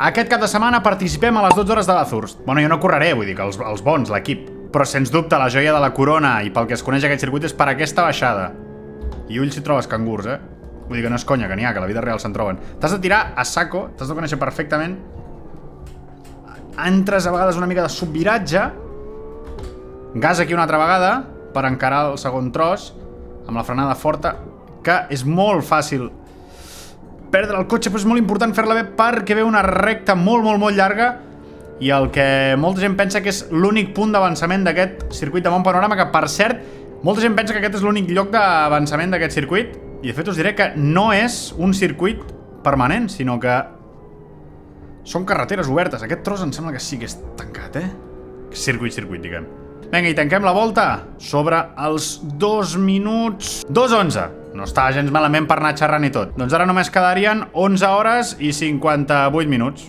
Aquest cap de setmana participem a les 12 hores de Bathurst. Bueno, jo no correré, vull dir que els bons, l'equip. Però sens dubte la joia de la corona i pel que es coneix aquest circuit és per aquesta baixada. I ulls si trobes cangurs, Vull dir que no és conya, que n'hi ha, que a la vida real se'n troben. T'has de tirar a saco, t'has de conèixer perfectament. Entres a vegades una mica de subviratge. Gas aquí una altra vegada per encarar el segon tros amb la frenada forta, que és molt fàcil perdre el cotxe, però és molt important fer-la bé perquè ve una recta molt llarga i el que molta gent pensa que és l'únic punt d'avançament d'aquest circuit de Mont Panorama, que per cert, molta gent pensa que aquest és l'únic lloc d'avançament d'aquest circuit i de fet us diré que no és un circuit permanent, sinó que són carreteres obertes. Aquest tros em sembla que sí que és tancat, Circuit, diguem. Vinga, i tanquem la volta sobre els 2 minuts 2:11. No està gens malament per anar xerrant i tot. Doncs ara només quedarien 11 hores i 58 minuts.